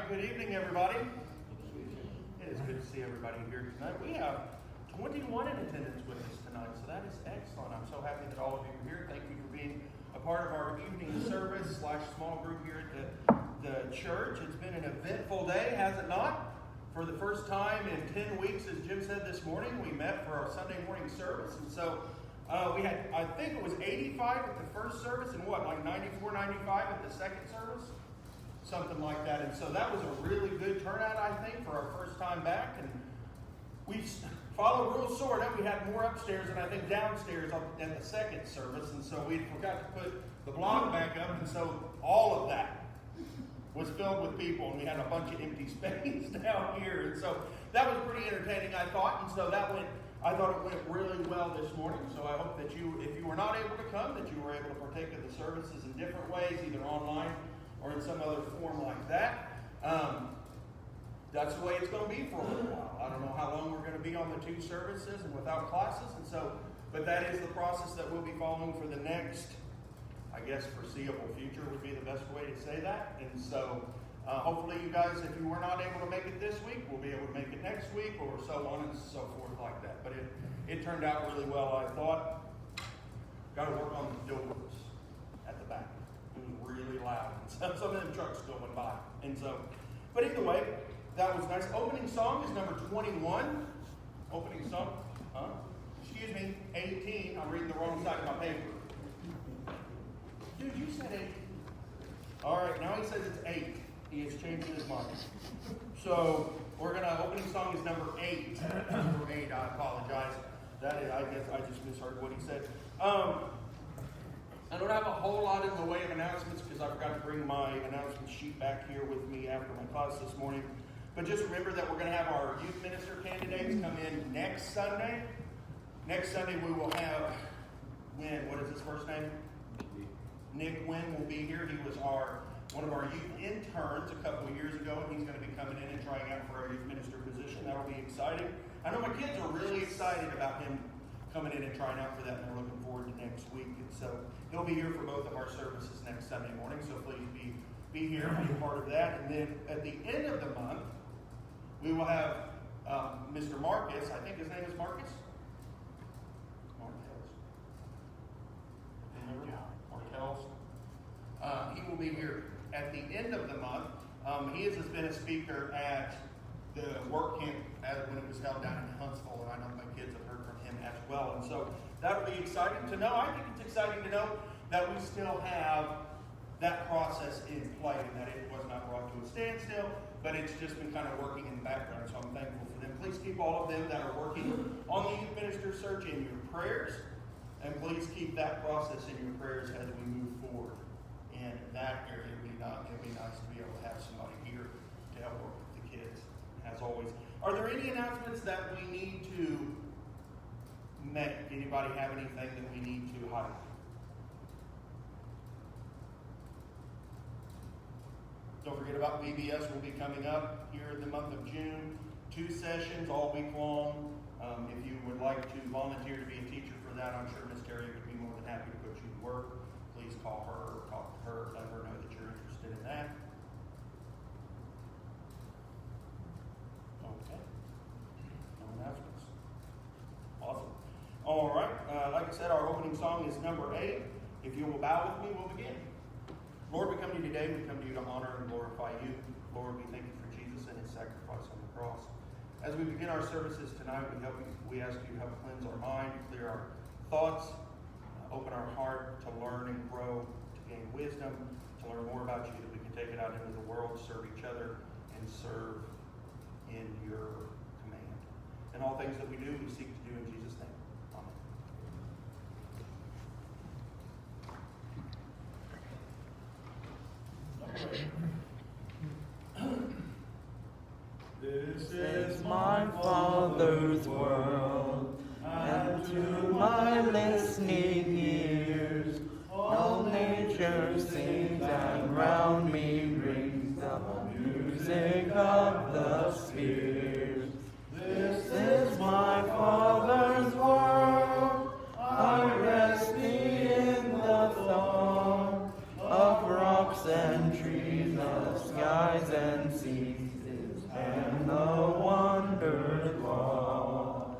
Good evening, everybody. It is good to see everybody here tonight. We have 21 in attendance with us tonight, so that is excellent. I'm so happy that all of you are here. Thank you for being a part of our evening service / small group here at the church. It's been an eventful day, has it not? For the first time in 10 weeks, as Jim said this morning, we met for our Sunday morning service. And so we had, I think it was 85 at the first service and like 94, 95 at the second service? Something like that. And so that was a really good turnout, I think, for our first time back. And we followed rules sort of. We had more upstairs and I think downstairs at the second service. And so we forgot to put the block back up. And so all of that was filled with people. And we had a bunch of empty space down here. And so that was pretty entertaining, I thought. And so I thought it went really well this morning. So I hope that if you were not able to come, that you were able to partake of the services in different ways, either online or in some other form like that. That's the way it's going to be for a little while. I don't know how long we're going to be on the two services and without classes, but that is the process that we'll be following for the next, I guess, foreseeable future would be the best way to say that. And so hopefully you guys, if you were not able to make it this week, will be able to make it next week, or so on and so forth like that. But it turned out really well, I thought. Got to work on the doors at the back. It was really loud. Some of them trucks going by. And so, but either way, that was nice. Opening song is number 21. Opening song, 18. I'm reading the wrong side of my paper. Dude, you said 8. All right, now he says it's 8. He has changed his mind. So opening song is number 8. Number 8, I apologize. I guess I just misheard what he said. I don't have a whole lot in the way of announcements because I forgot to bring my announcement sheet back here with me after my class this morning. But just remember that we're going to have our youth minister candidates come in next Sunday. Next Sunday we will have what is his first name? Nick Wynn will be here. He was one of our youth interns a couple of years ago, and he's going to be coming in and trying out for our youth minister position. That'll be exciting. I know my kids are really excited about him coming in and trying out for that, and they're looking forward to next week. And so he'll be here for both of our services next Sunday morning, so please be here and be a part of that. And then at the end of the month, we will have Mr. Marcus. I think his name is Marcus? Martels. He will be here at the end of the month. He has been a speaker at the work camp when it was held down in Huntsville, and I know my kids have heard from him as well. And so that'll be exciting to know. I think it's exciting to know that we still have that process in play and that it was not brought to a standstill, but it's just been kind of working in the background. So I'm thankful for them. Please keep all of them that are working on the youth minister search in your prayers, and please keep that process in your prayers as we move forward in that area. It'd be nice to be able to have somebody here to help work with the kids. As always, are there any announcements that we need to make? Anybody have anything that we need to highlight? Don't forget about VBS will be coming up here in the month of June. 2 sessions all week long. If you would like to volunteer to be a teacher for that, I'm sure Miss Terry would be more than happy to put you to work. Please call her or talk to her, let her know that you're interested in that. Okay. No announcements. Awesome. All right. Like I said, our opening song is number 8. If you will bow with me, we'll begin. Lord, we come to you today. We come to you to honor and glorify you. Lord, we thank you for Jesus and his sacrifice on the cross. As we begin our services tonight, we ask you to help cleanse our mind, clear our thoughts, open our heart to learn and grow, to gain wisdom, to learn more about you, that we can take it out into the world, serve each other, and serve in your command. And all things that we do, we seek to do in Jesus' name. Amen. This is my Father's world, and to my listening ears, all nature sings, and round me rings the music of the spheres. This is my Father's world, I rest me in the thought of rocks and trees, of skies and seas, and the wonders wrought.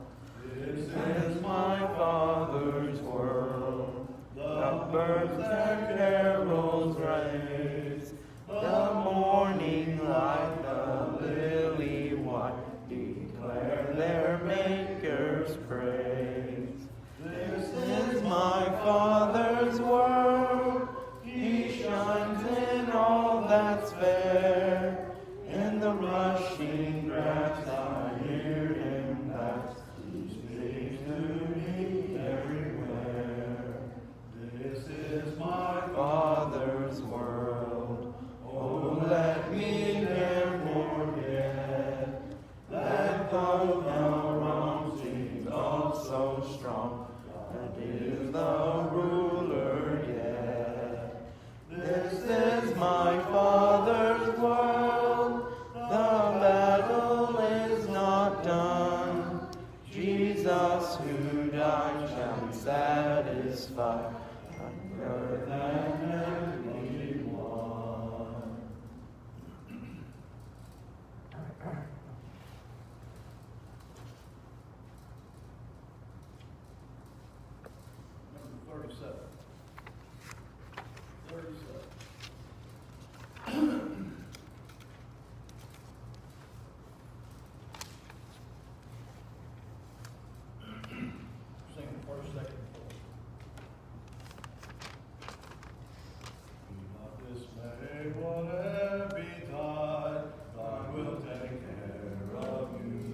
This is my Father's world. The birds their carols raise, the morning light, the lily white, declare their Maker's praise. This is my Father's world. He shines in all that's fair. In the rushing grass I hear him pass. He speaks to me everywhere. This is my Father's world. Oh, let me never forget that though the wrong seems all so strong, that is the ruler yet. This is my Father's world. The battle is not done. Jesus who died shall satisfy earth and everyone. Number 37. 37. Sing the first, second, fourth. Be not dismayed, whatever betide, God will take care of you.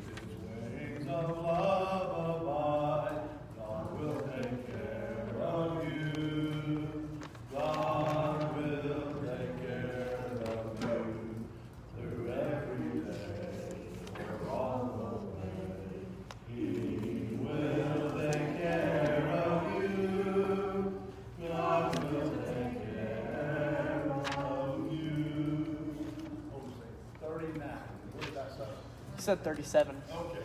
His wings of love abide, God will take care of you. God will take care of you through every day, for all the way. He will take care of you. God will take care of you. What was it? 39. What did I say? You said 37. Okay.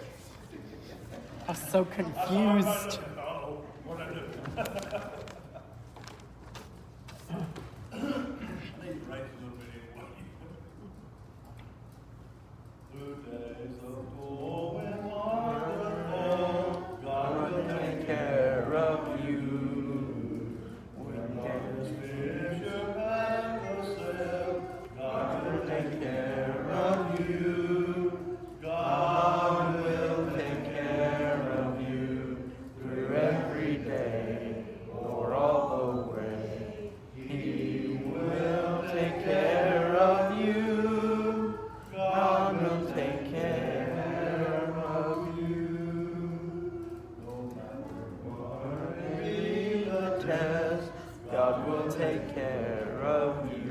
I was so confused. Uh-oh. What did I do? I need to write a little bit anyway. Through days of toil and wonderful, God will take care of you. When darkness fills your path to sail, God will Take care of you. God will take care of you through every day or all the way. He will take care of you. God will take care of you. No matter What may be the test, God will take care of you.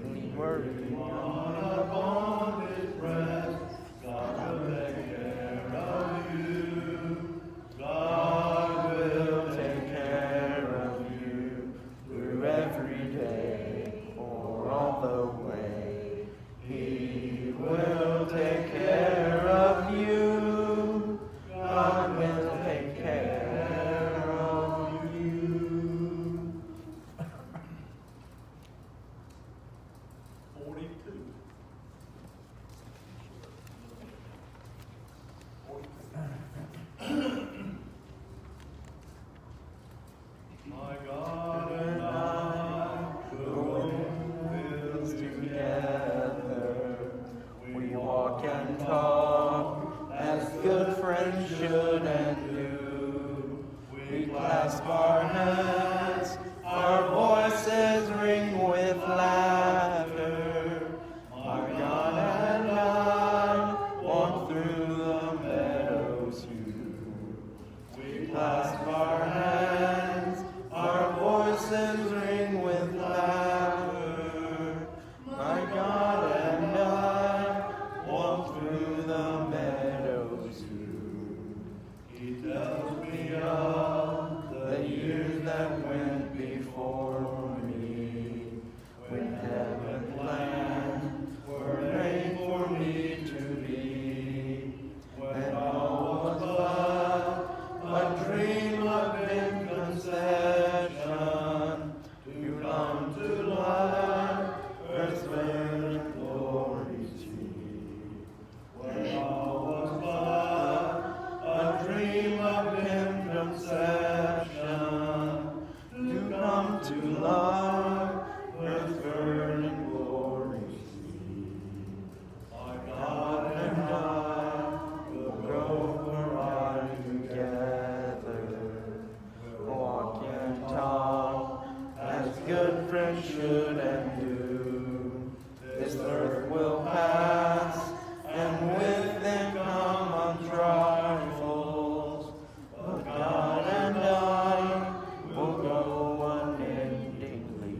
Lean worry one upon his breast, God will take care of you. God will take care of you through every day or all the way. He will take care of you. God will take care of you. 42. 42. My God and I will Fields together, we walk and talk as good friends should and do. We clasp our hands, our voices ring with laughter. My God and I walk through the meadows too. We clasp our hands, our voices ring with laughter. My God and I walk through the meadows too. He tells me Of the years that went before me, when heaven planned were made for me to be, when all was but a dream of inconcession. friends should and do. This earth will pass, and with them come trifles. But God and I will go unendingly.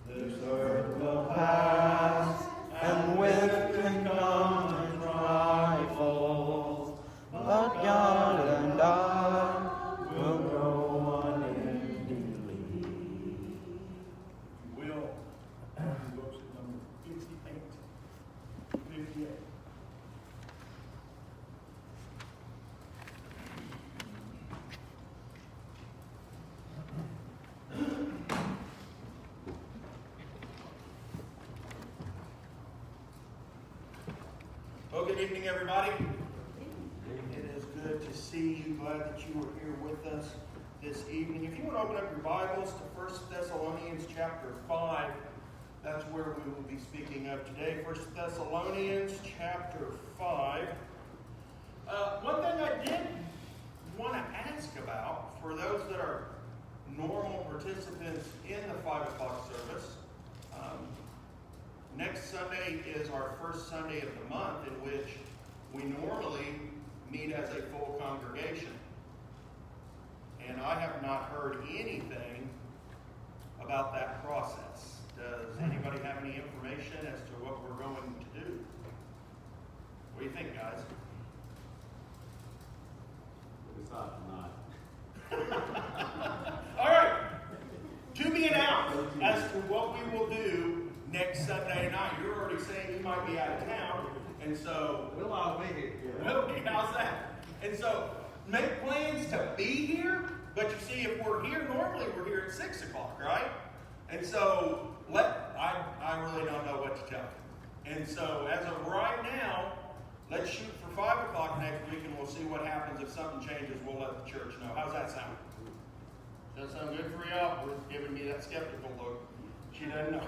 This earth will pass, and with them come trifles. But God and I will go unendingly. Will, books at number 58. 58. Well, good evening, everybody. It is good to see you. Glad that you are here with us this evening. If you want to open up your Bibles to 1 Thessalonians chapter 5, that's where we will be speaking of today. 1 Thessalonians chapter 5. One thing I did want to ask about, for those that are normal participants in the 5 o'clock service, next Sunday is our first Sunday of the month in which we normally meet as a full congregation. And I have not heard anything about that process. Does anybody have any information as to what we're going to do? What do you think, guys? It's not. All right. To be announced as to what we will do next Sunday night. You're already saying you might be out of town, and so We'll all be here. well, how's that? And so make plans to be here. But you see, if we're here normally, we're here at 6 o'clock, right? And so I really don't know what to tell you. And so as of right now, let's shoot for 5 o'clock next week, and we'll see what happens. If something changes, we'll let the church know. How's that sound? Does that sound good for y'all? Ruth's giving me that skeptical look. She doesn't know.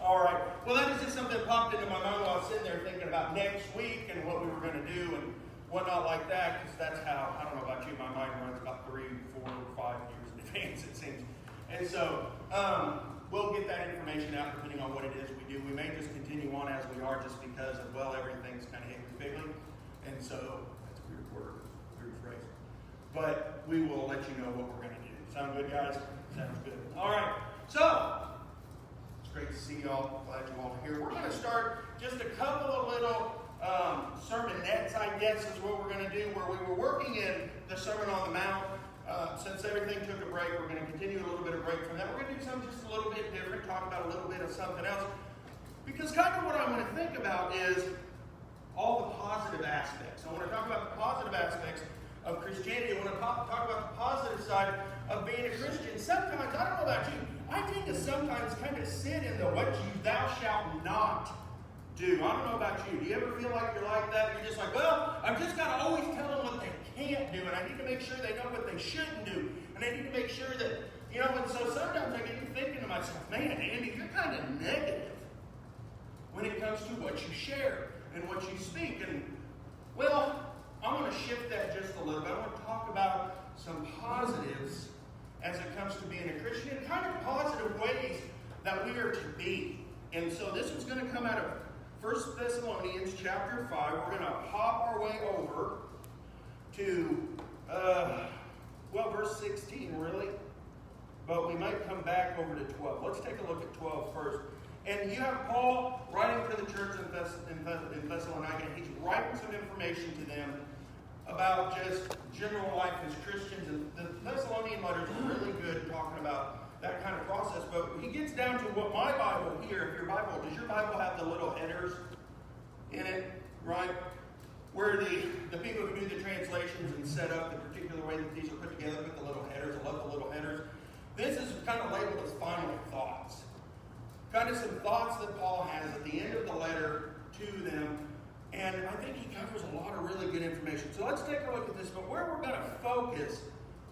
All right. Well, that is just something that popped into my mind while I was sitting there thinking about next week and what we were going to do and whatnot like that, because that's how, I don't know about you, my mind runs about 3, 4, 5 years in advance, it seems. And so we'll get that information out depending on what it is we do. We may just continue on as we are just because of, well, everything's kind of higgly-piggly. And so, that's a weird word, weird phrase. But we will let you know what we're going to do. Sound good, guys? Sounds good. All right. So, it's great to see y'all. Glad you all are here. We're going to start just a couple of little sermonettes, I guess, is what we're going to do, where we were working in the Sermon on the Mount. Since everything took a break, we're going to continue a little bit of break from that. We're going to do something just a little bit different, talk about a little bit of something else. Because kind of what I want to think about is all the positive aspects. I want to talk about the positive aspects of Christianity. I want to talk about the positive side of being a Christian. Sometimes, I don't know about you, I tend to sometimes kind of sit in the what you thou shalt not do. I don't know about you. Do you ever feel like you're like that? You're just like, well, I've just got to always tell them what they can't do, and I need to make sure they know what they shouldn't do, and I need to make sure that, you know, and so sometimes I get to thinking to myself, man, Andy, you're kind of negative when it comes to what you share and what you speak. And, well, I'm going to shift that just a little bit. I want to talk about some positives as it comes to being a Christian, and kind of positive ways that we are to be. And so this is going to come out of 1 Thessalonians chapter 5. We're going to hop our way over to, verse 16, really. But we might come back over to 12. Let's take a look at 12 first. And you have Paul writing to the church in Thessalonica. He's writing some information to them about just general life as Christians. And the Thessalonian letters are really good at talking about that kind of process. But he gets down to what my Bible here, if your Bible, does your Bible have the little headers in it, right? Where the people who do the translations and set up the particular way that these are put together, put the little headers. I love the little headers. This is kind of labeled as final thoughts. Kind of some thoughts that Paul has at the end of the letter to them. And I think he covers a lot of really good information. So let's take a look at this. But where we're going to focus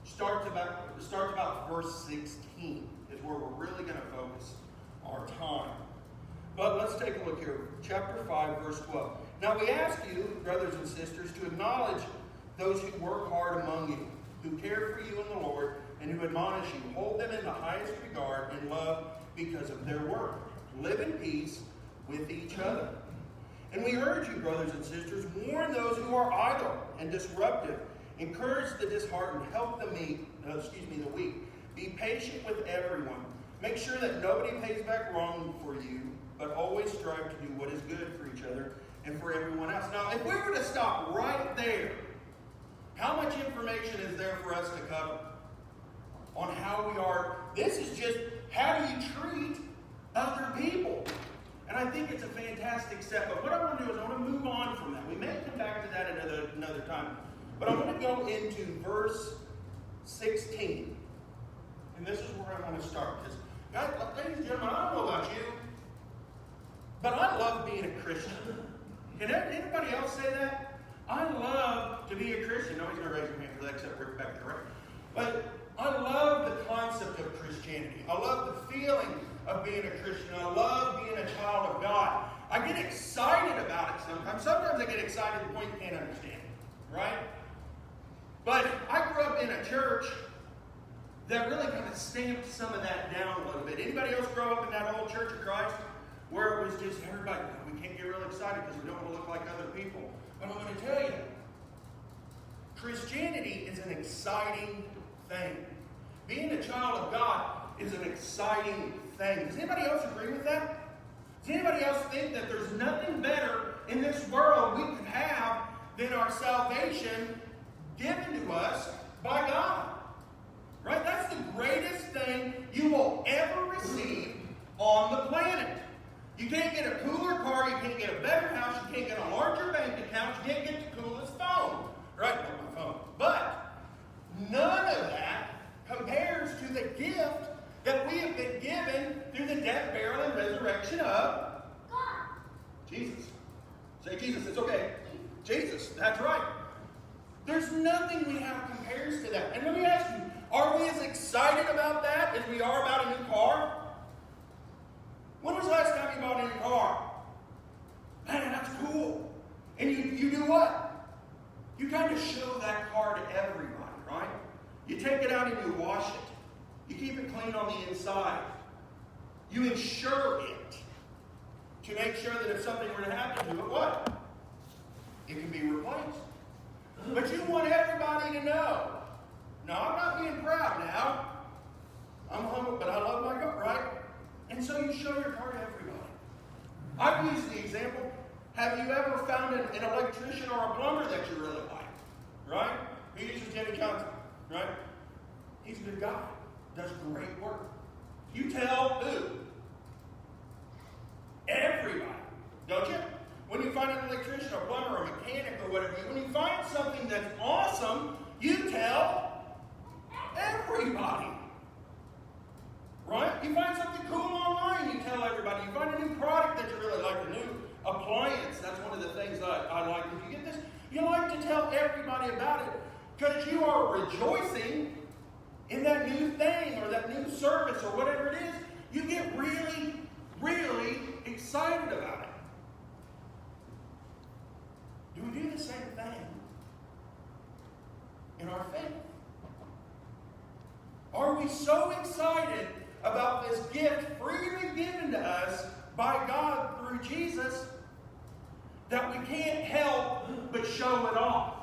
starts about verse 16 is where we're really going to focus our time. But let's take a look here. Chapter 5, verse 12. Now we ask you, brothers and sisters, to acknowledge those who work hard among you, who care for you in the Lord, and who admonish you. Hold them in the highest regard and love because of their work. Live in peace with each other. And we urge you, brothers and sisters, warn those who are idle and disruptive. Encourage the disheartened. Help the weak. Be patient with everyone. Make sure that nobody pays back wrong for you, but always strive to do what is good for each other and for everyone else. Now, if we were to stop right there, how much information is there for us to cover on how we are? This is just how do you treat other people? And I think it's a fantastic step. But what I want to do is I want to move on from that. We may come back to that another time. But I want to go into verse 16. And this is where I want to start. Because, guys, ladies and gentlemen, I don't know about you, but I love being a Christian. Can anybody else say that? I love to be a Christian. Nobody's going to raise their hand for that except Rick back there, right? But I love the concept of Christianity. I love the feeling of being a Christian. I love being a child of God. I get excited about it sometimes. Sometimes I get excited to the point you can't understand it, right? But I grew up in a church that really kind of stamped some of that down a little bit. Anybody else grow up in that old Church of Christ where it was just everybody, we can't get real excited because we don't want to look like other people. But I'm going to tell you, Christianity is an exciting thing. Being a child of God is an exciting thing. Does anybody else agree with that? Does anybody else think that there's nothing better in this world we could have than our salvation given to us by God? Right? That's the greatest thing you will ever receive on the planet. You can't get a cooler car, you can't get a better house, you can't get a larger bank account, you can't get the coolest phone. Right? Not my phone. But none of that compares to the gift that we have been given through the death, burial, and resurrection of God. Jesus. Say Jesus, it's okay. Jesus, that's right. There's nothing we have compares to that. And let me ask you, are we as excited about that as we are about a new car? When was the last time you bought a new car? Man, that's cool. And you do what? You kind of show that car to everybody, right? You take it out and you wash it. You keep it clean on the inside. You insure it to make sure that if something were to happen to it, what? It can be replaced. But you want everybody to know. No, I'm not being proud now. I'm humble, but I love my car, right? And so you show your car to everybody. I've used the example. Have you ever found an electrician or a plumber that you really like? Right? Who uses Jimmy Johnson? Right? He's a good guy. Does great work. You tell who? Everybody. Don't you? When you find an electrician or plumber or mechanic or whatever, when you find something that's awesome, you tell everybody. Right? You find something cool online, you tell everybody. You find a new product that you really like, a new appliance. That's one of the things that I like. If you get this, you like to tell everybody about it because you are rejoicing in that new thing or that new service or whatever it is. You get really, really excited about it. Do we do the same thing in our faith? Are we so excited about this gift freely given to us by God through Jesus that we can't help but show it off?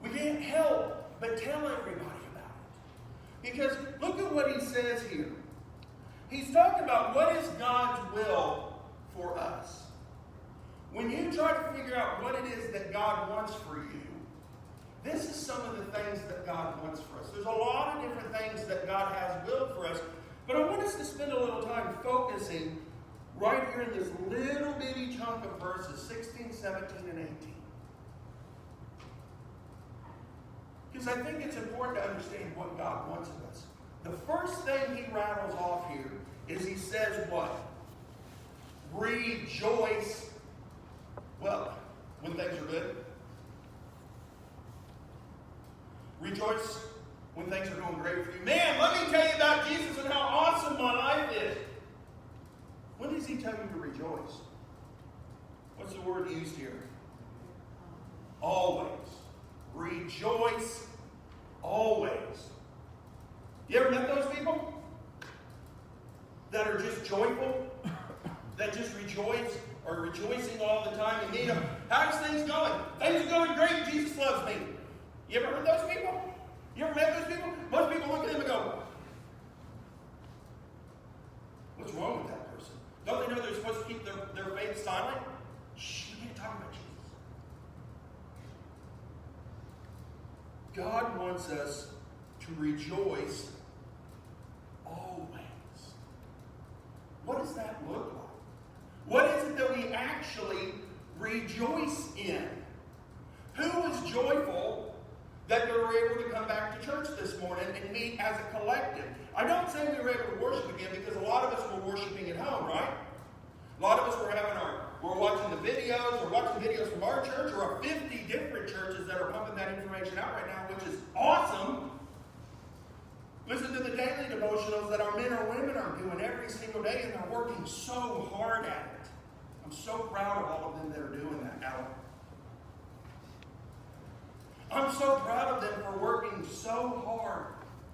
We can't help but tell everybody about it. Because look at what he says here. He's talking about what is God's will for us. When you try to figure out what it is that God wants for you, this is some of the things that God wants for us. There's a lot of different things that God has willed for us, but I want us to spend a little time focusing right here in this little bitty chunk of verses 16, 17, and 18. Because I think it's important to understand what God wants of us. The first thing he rattles off here is he says what? Rejoice. Well, when things are good. Rejoice when things are going great for you. Man, let me tell you about Jesus and how awesome my life is. When does he tell you to rejoice? What's the word used here? Always. Rejoice always. You ever met those people? That are just joyful? That just rejoice or rejoicing all the time? You meet them. How's things going? Things are going great. Jesus loves me. You ever heard those people? You ever met those people? Most people look at them and go, what's wrong with that person? Don't they know they're supposed to keep their faith silent? Shh, you can't talk about Jesus. God wants us to rejoice always. What does that look like? What is it that we actually rejoice in? Who was joyful that they were able to come back to church this morning and meet as a collective? I don't say we were able to worship again because a lot of us were worshiping at home, right? A lot of us were watching the videos or watching videos from our church or our 50 different churches that are pumping that information out right now, which is awesome. Listen to the daily devotionals that our men or women are doing every single day, and they're working so hard at it. I'm so proud of all of them that are doing that, Alan. I'm so proud of them for working so hard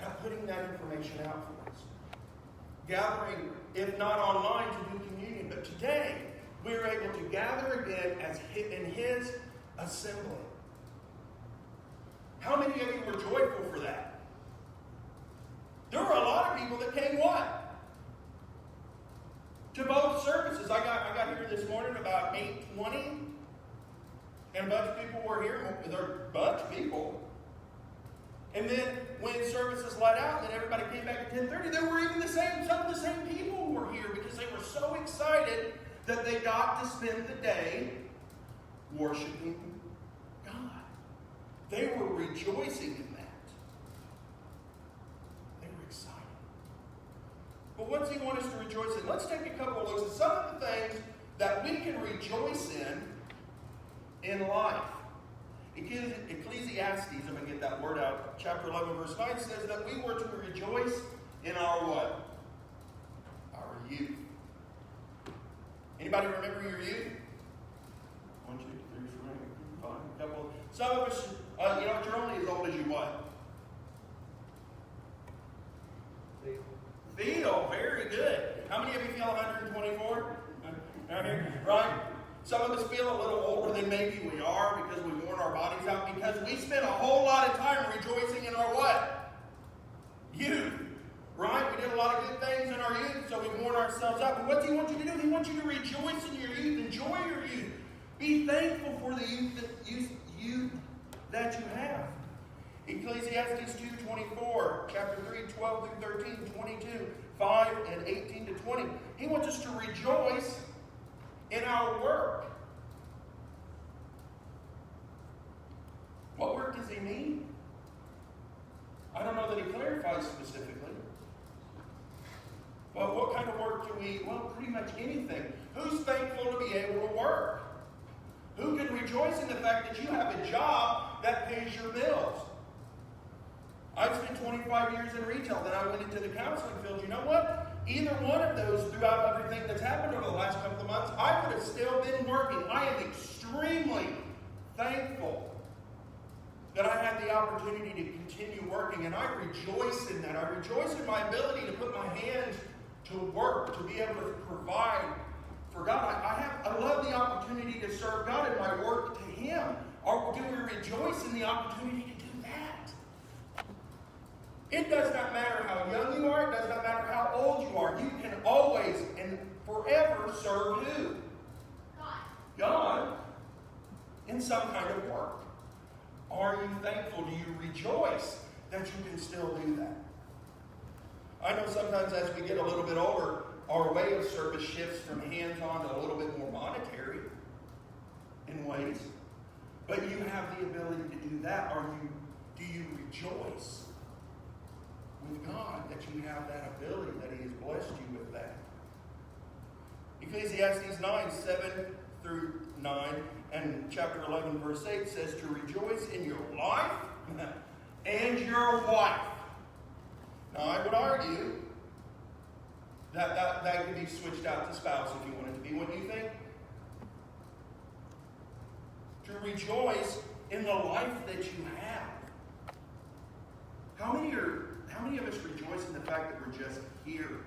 at putting that information out for us. Gathering, if not online, to do communion. But today, we are able to gather again as in His assembly. How many of you were joyful for that? There were a lot of people that came what? To both services. I got here this morning about 8:20. And a bunch of people were here. There were a bunch of people. And then when services let out, then everybody came back at 10:30. There were even some of the same people who were here because they were so excited that they got to spend the day worshiping God. They were rejoicing in that. They were excited. But what does He want us to rejoice in? Let's take a couple of looks at some of the things that we can rejoice in life. Ecclesiastes, if I can get that word out, chapter 11, verse 9 says that we were to rejoice in our what? Our youth. Anybody remember your youth? 1, 2, 3, 4, 5, a couple. Some of us, you're only as old as you what? Feel, very good. How many of you feel 124? Down here, right? Some of us feel a little older than maybe we are because we've worn our bodies out because we spent a whole lot of time rejoicing in our what? Youth. Right? We did a lot of good things in our youth, so we've worn ourselves out. But what's He want you to do? He wants you to rejoice in your youth. Enjoy your youth. Be thankful for the youth that you have. Ecclesiastes 2:24, chapter 3, 12 through 13, 22, 5, and 18 to 20. He wants us to rejoice in our work. What work does He mean? I don't know that He clarifies specifically. But what kind of work do we? Well, pretty much anything. Who's thankful to be able to work? Who can rejoice in the fact that you have a job that pays your bills? I've spent 25 years in retail. Then I went into the counseling field. You know what? Either one of those, throughout everything that's happened over the last couple of months, I would have still been working. I am extremely thankful that I had the opportunity to continue working, and I rejoice in that. I rejoice in my ability to put my hands to work, to be able to provide for God. I love the opportunity to serve God in my work to Him. Or do we rejoice in the opportunity to do that? It does not matter how young you are. It does not matter how old you are. You can always and forever serve who? God in some kind of work. Are you thankful? Do you rejoice that you can still do that? I know sometimes as we get a little bit older, our way of service shifts from hands-on to a little bit more monetary in ways. But you have the ability to do that. Do you rejoice with God that you have that ability, that He has blessed you with that? Ecclesiastes 9, 7 through 9, and chapter 11, verse 8 says to rejoice in your life and your wife. Now, I would argue that could be switched out to spouse if you want it to be. What do you think? To rejoice in the life that you have. How many many of us rejoice in the fact that we're just here?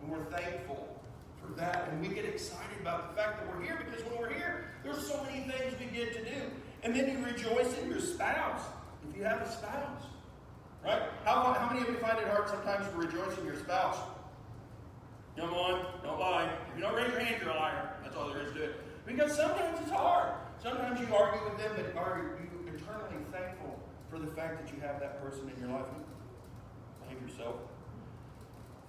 And we're thankful for that. And we get excited about the fact that we're here, because when we're here, there's so many things we get to do. And then you rejoice in your spouse, if you have a spouse. Right? How many of you find it hard sometimes to rejoice in your spouse? Come on, don't lie. If you don't raise your hand, you're a liar. That's all there is to it. Because sometimes it's hard. Sometimes you argue with them, but are you eternally thankful for the fact that you have that person in your life? Behave yourself.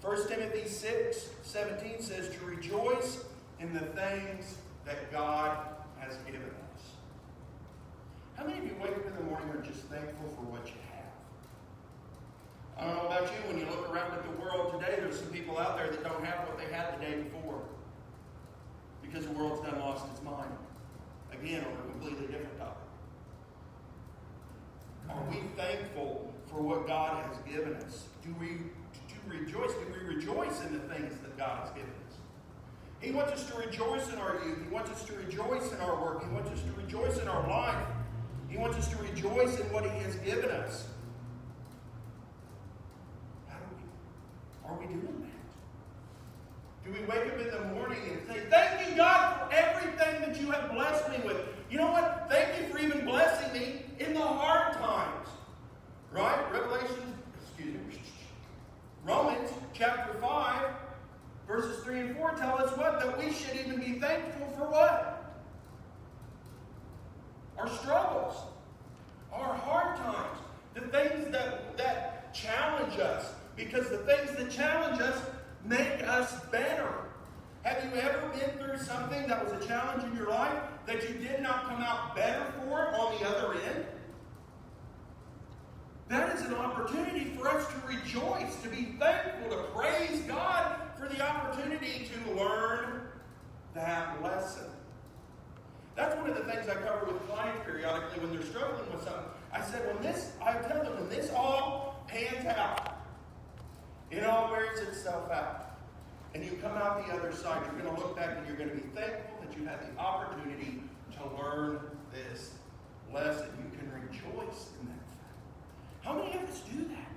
1 Timothy 6:17 says to rejoice in the things that God has given us. How many of you wake up in the morning and are just thankful for what you have? I don't know about you, when you look around at the world today, there's some people out there that don't have what they had the day before. Because the world's done lost its mind. Again, on a completely different topic. Are we thankful for what God has given us? Do we rejoice? Do we rejoice in the things that God has given us? He wants us to rejoice in our youth. He wants us to rejoice in our work. He wants us to rejoice in our life. He wants us to rejoice in what He has given us. Are we doing that? Do we wake up in the morning and say, thank you, God, for everything that you have blessed me with? You know what? Thank you for even blessing me in the hard times. Right? Romans chapter 5, verses 3 and 4 tell us what? That we should even be thankful for what? Our struggles. Our hard times. The things that challenge us. Because the things that challenge us make us better. Have you ever been through something that was a challenge in your life that you did not come out better for on the other end? That is an opportunity for us to rejoice, to be thankful, to praise God for the opportunity to learn that lesson. That's one of the things I cover with clients periodically when they're struggling with something. I said, I tell them, when this all pans out, it all wears itself out. And you come out the other side, you're going to look back and you're going to be thankful that you had the opportunity to learn this lesson. You can rejoice in that fact. How many of us do that?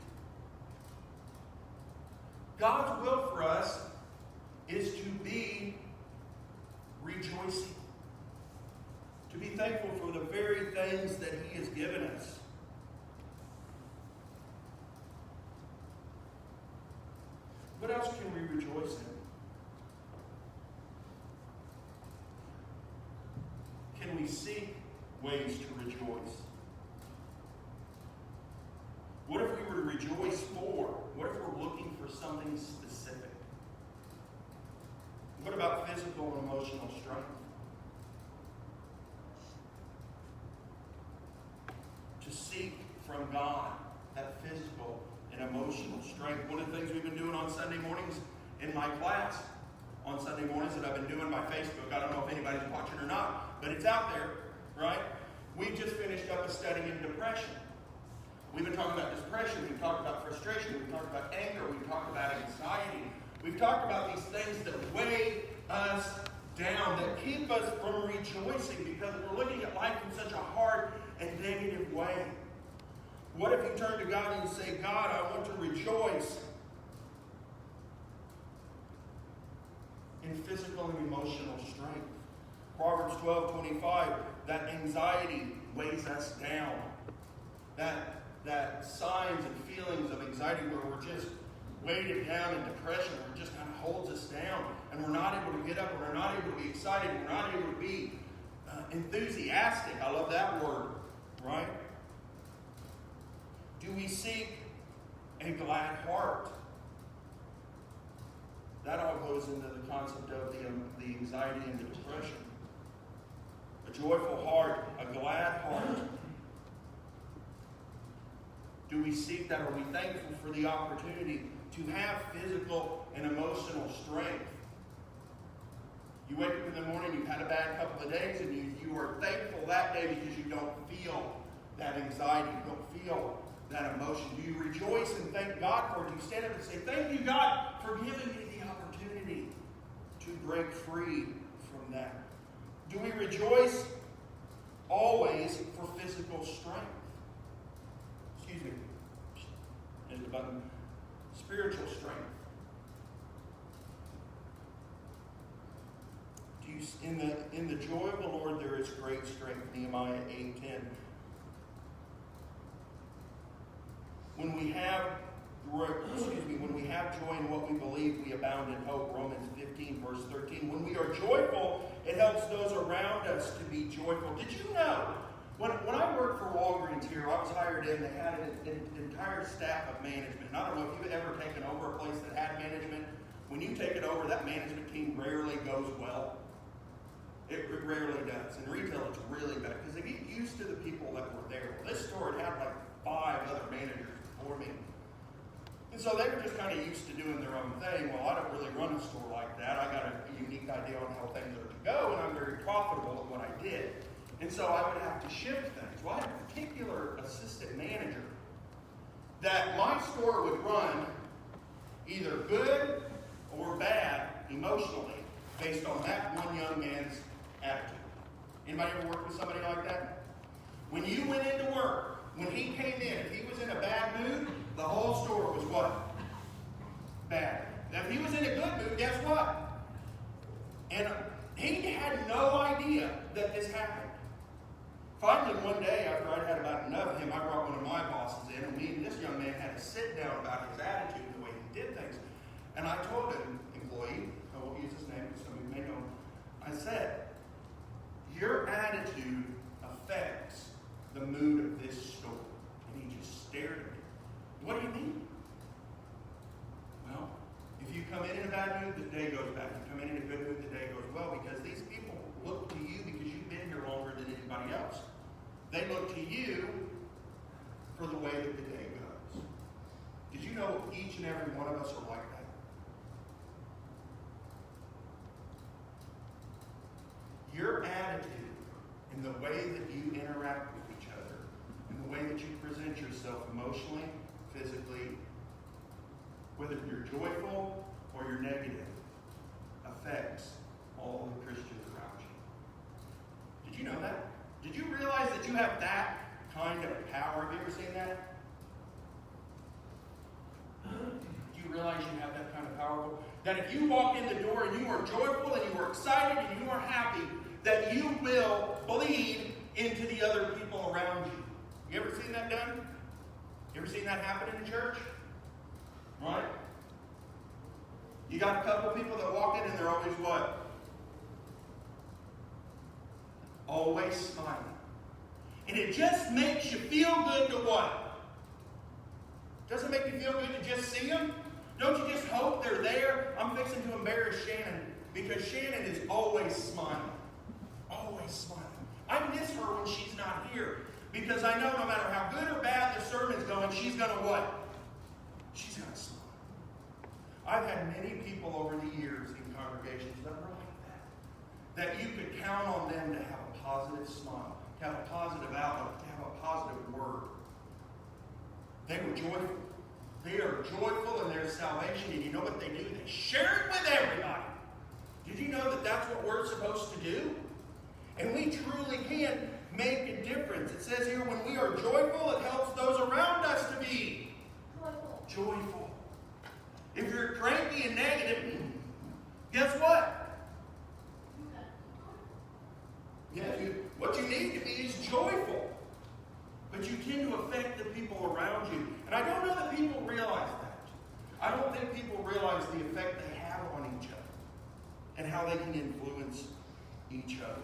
God's will for us is to be rejoicing. To be thankful for the very things that He has given us. What else can we rejoice in? Can we seek ways to rejoice? What if we were to rejoice for? What if we're looking for something specific? What about physical and emotional strength? To seek from God that physical and emotional strength. One of the things we've been doing on Sunday mornings in my class, on Sunday mornings that I've been doing by Facebook, I don't know if anybody's watching or not, but it's out there, right? We just finished up a study in depression. We've been talking about depression, we've talked about frustration, we've talked about anger, we've talked about anxiety. We've talked about these things that weigh us down, that keep us from rejoicing because we're looking at life in such a hard and negative way. What if you turn to God and say, God, I want to rejoice in physical and emotional strength. Proverbs 12:25, that anxiety weighs us down. That signs and feelings of anxiety where we're just weighted down in depression, where it just kind of holds us down, and we're not able to get up, and we're not able to be excited, we're not able to be enthusiastic. I love that word, right? Do we seek a glad heart? That all goes into the concept of the anxiety and the depression. A joyful heart, a glad heart. Do we seek that? Are we thankful for the opportunity to have physical and emotional strength? You wake up in the morning, you've had a bad couple of days, and you are thankful that day because you don't feel that anxiety, you don't feel that emotion. Do you rejoice and thank God for it? Do you stand up and say, thank you, God, for giving me the opportunity to break free from that? Do we rejoice always for physical strength? Excuse me. wisdom, spiritual strength. In the joy of the Lord there is great strength, Nehemiah 8:10. When we have joy in what we believe, we abound in hope, Romans 15, verse 13. When we are joyful, it helps those around us to be joyful. Did you know, when I worked for Walgreens here, I was hired in, they had an entire staff of management. And I don't know if you've ever taken over a place that had management. When you take it over, that management team rarely goes well. It rarely does. In retail, it's really bad because they get used to the people that were there. Well, this store had like 5 other managers before me. And so they were just kind of used to doing their own thing. Well, I don't really run a store like that. I got a unique idea on how things are to go, and I'm very profitable at what I did. And so I would have to shift things. Well, I had a particular assistant manager that my store would run either good or bad emotionally based on that one young man's attitude. Anybody ever worked with somebody like that? When you went into work, when he came in, if he was in a bad mood, the whole store was what? Bad. Now, if he was in a good mood, guess what? And he had no idea that this happened. Finally, one day, after I'd had about enough of him, I brought one of my bosses in, and me and this young man had a sit down about his attitude and the way he did things. And I told an employee, I won't use his name, but some of you may know him, I said, your attitude affects the mood of this store. And he just stared at me. What do you mean? Well, if you come in a bad mood, the day goes bad. If you come in a good mood, the day goes well, because these people look to you because you've been here longer than anybody else. They look to you for the way that the day goes. Did you know each and every one of us are like that? Your attitude and the way that you interact with each other and the way that you present yourself emotionally, physically, whether you're joyful or you're negative, affects all the Christians around you. Did you know that? Did you realize that you have that kind of power? Have you ever seen that? Do you realize you have that kind of power? That if you walk in the door and you are joyful and you are excited and you are happy, that you will bleed into the other people around you. You ever seen that done? You ever seen that happen in the church? Right? You got a couple people that walk in and they're always what? Always smiling. And it just makes you feel good to what? Doesn't it make you feel good to just see them? Don't you just hope they're there? I'm fixing to embarrass Shannon because Shannon is always smiling. Always smiling. I miss her when she's not here because I know no matter how good or bad the sermon's going, she's going to what? She's going to smile. I've had many people over the years in congregations that were like that. That you could count on them to have a positive smile, to have a positive outlook, to have a positive word. They were joyful. They are joyful in their salvation, and you know what they do? They share it with everybody. Did you know that that's what we're supposed to do? And we truly can make a difference. It says here, when we are joyful, it helps those around us to be joyful. If you're cranky and negative, guess what? Yeah, what you need to be is joyful. But you tend to affect the people around you. And I don't know that people realize that. I don't think people realize the effect they have on each other and how they can influence each other.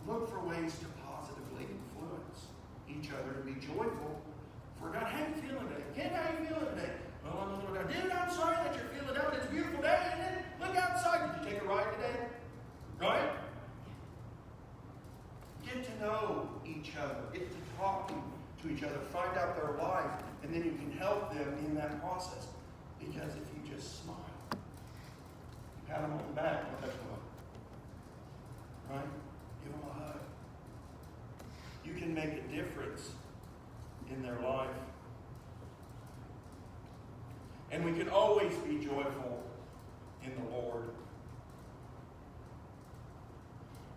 Look for ways to positively influence each other to be joyful for God. How are you feeling today? Ken, how are you feeling today? Well, I'm a little down. Dude, I'm sorry that you're feeling down. It's a beautiful day, isn't it? Look outside. Did you take a ride today? Right? Get to know each other. Get to talk to each other. Find out their life. And then you can help them in that process. Because if you just smile, pat them on the back, what that's what? Right? Give them a hug. You can make a difference in their life. And we can always be joyful in the Lord.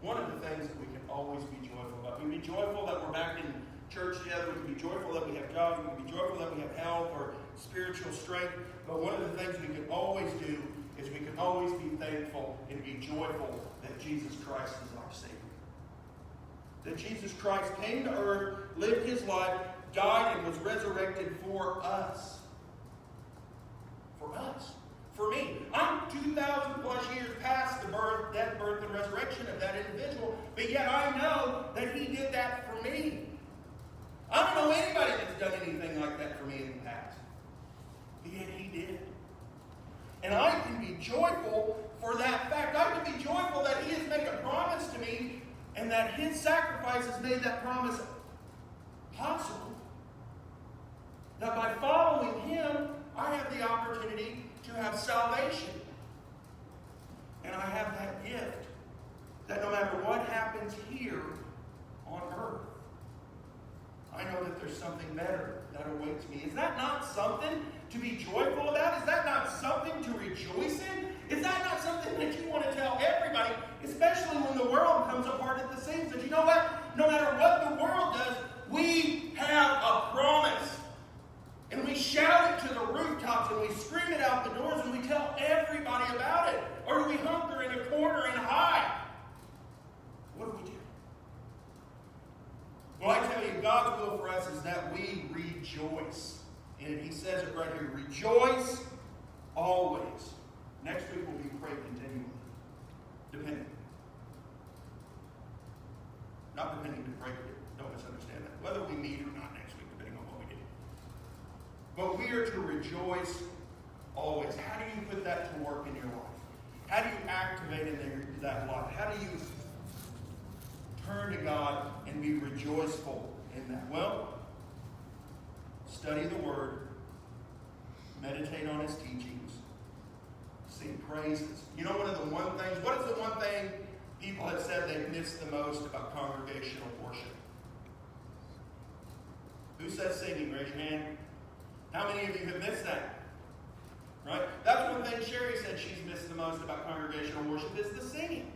One of the things that we can always be joyful about, we be joyful that we're back in church together. We can be joyful that we have jobs. We can be joyful that we have health or spiritual strength. But one of the things we can always do is we can always be thankful and be joyful that Jesus Christ is our Savior. That Jesus Christ came to earth, lived his life, died, and was resurrected for us. For us. For me. I'm 2,000 plus years past the birth, death, birth, and resurrection of that individual, but yet I know that he did that for me. I don't know anybody that's done anything like that for me in the past. But yet he did. And I can be joyful for that fact. I can be joyful that he has made a promise to me and that his sacrifice has made that promise possible. That by following him, I have the opportunity to have salvation. And I have that gift. That no matter what happens here on earth, I know that there's something better that awaits me. Is that not something to be joyful about? Is that not something to rejoice in? Is that not something that you want to tell everybody, especially when the world comes apart at the seams? That you know what? No matter what the world does, we have a promise. And we shout it to the rooftops and we scream it out the doors and we tell everybody about it. Or do we hunker in a corner and hide? What do we do? Well, I tell you, God's will for us is that we rejoice. And he says it right here, rejoice always. Next week will be pray continually. Depending. Not depending to pray, don't misunderstand that. Whether we meet or not next week, depending on what we do. But we are to rejoice always. How do you put that to work in your life? How do you activate in that life? How do you turn to God and be rejoiceful in that? Well, study the Word, meditate on His teachings, sing praises. You know, what is the one thing people have said they miss the most about congregational worship? Who says singing? Raise your hand. How many of you have missed that? Right? That's one thing Sherry said she's missed the most about congregational worship is the singing.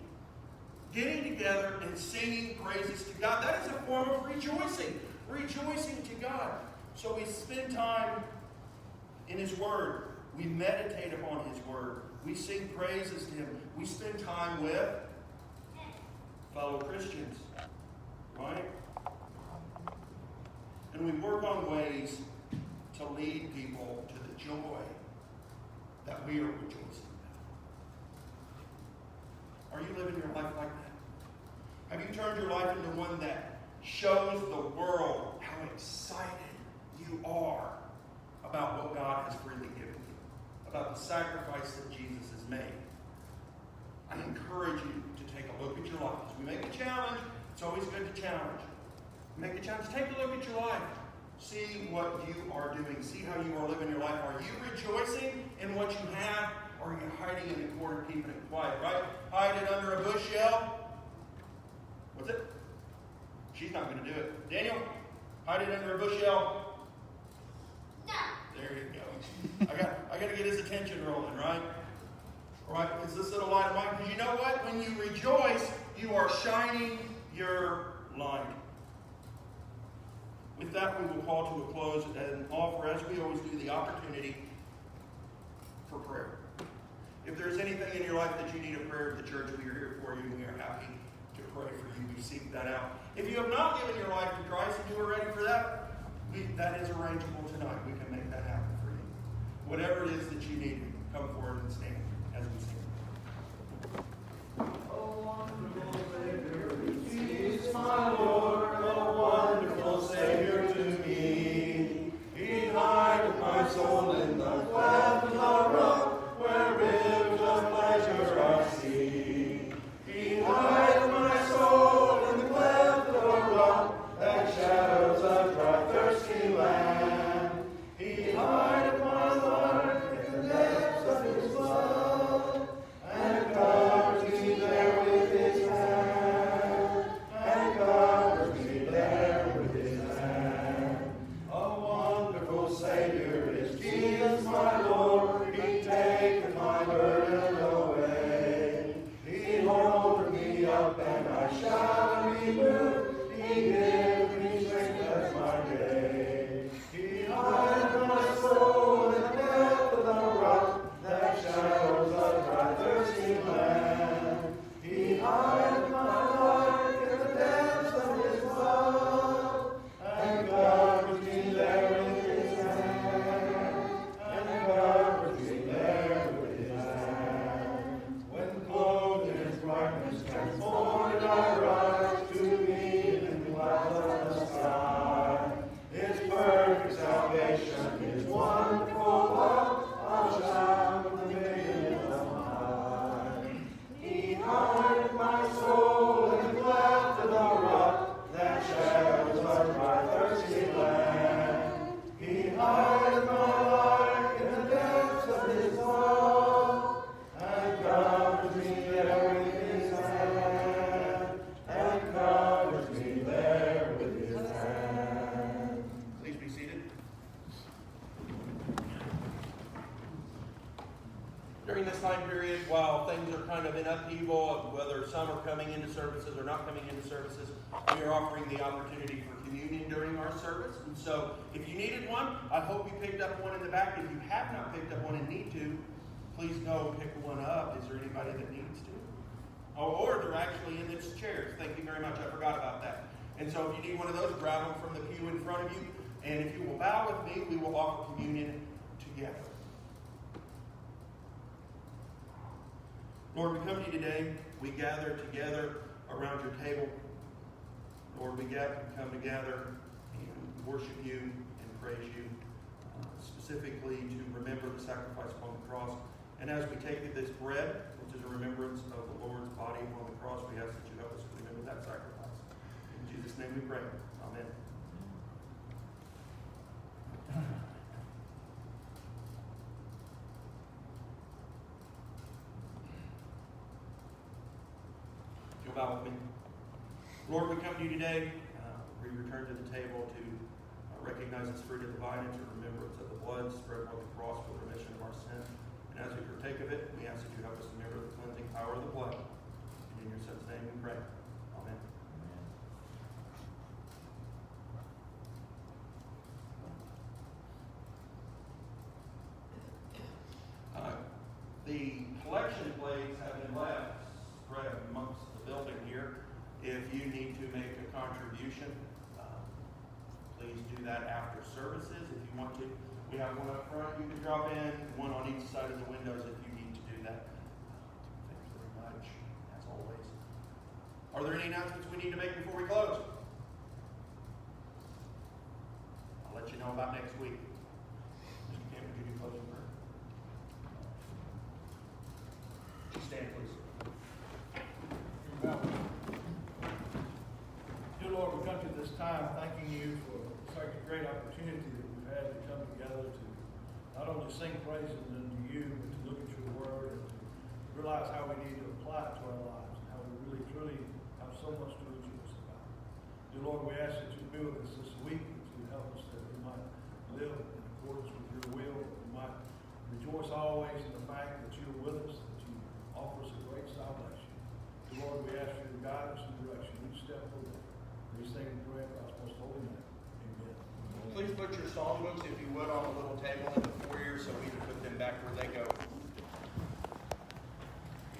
Getting together and singing praises to God. That is a form of rejoicing. Rejoicing to God. So we spend time in His Word. We meditate upon His Word. We sing praises to Him. We spend time with fellow Christians. Right? And we work on ways to lead people to the joy that we are rejoicing with. Are you living your life like that? Have you turned your life into one that shows the world how excited you are about what God has freely given you, about the sacrifice that Jesus has made? I encourage you to take a look at your life. As we make a challenge, it's always good to challenge. Make a challenge. Take a look at your life. See what you are doing. See how you are living your life. Are you rejoicing in what you have, or are you hiding in the corner, keeping it quiet, right? Hide it under a bushel. What's it? She's not going to do it. Daniel, hide it under a bushel. No. There you go. I got to get his attention rolling, right? All right, because this little light of mine, because you know what? When you rejoice, you are shining your light. With that, we will call to a close and offer, as we always do, the opportunity for prayer. If there's anything in your life that you need a prayer at the church, we are here for you, and we are happy to pray for you. We seek that out. If you have not given your life to Christ and you are ready for that, that is arrangeable tonight. We can make that happen for you. Whatever it is that you need, come forward and stand as we sing. Oh, wonderful Savior, Jesus, my Lord, oh, wonderful Savior to me. He hideth my soul in the cleft of the rock, where rivers of pleasure I see. He hideth my soul in the cleft of the rock, that shadows a dry, thirsty land. He hideth my life in the depths of His love, and covers salvation, His wonderful love, I'll shout with the millions on high. He hideth my soul in the cleft of the rock, that shadows of my thirsty land. He hideth my life in the depths of His love, and covers me there with His hand, and covers me there with His hand. Please be seated. During this time period, while things are kind of in upheaval, whether some are coming into services or not coming into services, we are offering the opportunity for communion during our service. And so, if you needed one, I hope you picked up one in the back. If you have not picked up one and need to, please go pick one up. Is there anybody that needs to? Oh, or they're actually in its chairs. Thank you very much. I forgot about that. And so, if you need one of those, grab them from the pew in front of you. And if you will bow with me, we will offer communion together. Lord, we come to you today. We gather together around your table. Lord, we come together and worship you and praise you, specifically to remember the sacrifice upon the cross. And as we take this bread, which is a remembrance of the Lord's body upon the cross, we ask that you help us to remember that sacrifice. In Jesus' name we pray. Amen. You'll bow with me. Lord, we come to you today. We return to the table to recognize this fruit of the vine and to remembrance of the blood spread upon the cross for the remission of our sin. And as we partake of it, we ask that you help us to remember the cleansing power of the blood. And in your Son's name we pray. Amen. The collection plates have been left spread amongst the building here. If you need to make a contribution, please do that after services if you want to. We have one up front you can drop in, one on each side of the windows if you need to do that. Thank you very much, as always. Are there any announcements we need to make before we close? I'll let you know about next week. Mr. Camp, would you do closing prayer? Stand, please. Dear Lord, we come to this time thanking you for such a great opportunity that we've had to come together to not only sing praises unto you, but to look at your word and to realize how we need to apply it to our lives and how we really, truly have so much to rejoice about. Dear Lord, we ask that you be with us this week, that you help us that we might live in accordance with your will, that we might rejoice always in the fact that you're with us, that you offer us a great salvation. Dear Lord, we ask you to guide us in direction each step of the way. These things we pray in God's most holy name. Amen. Please put your songbooks, if you would, on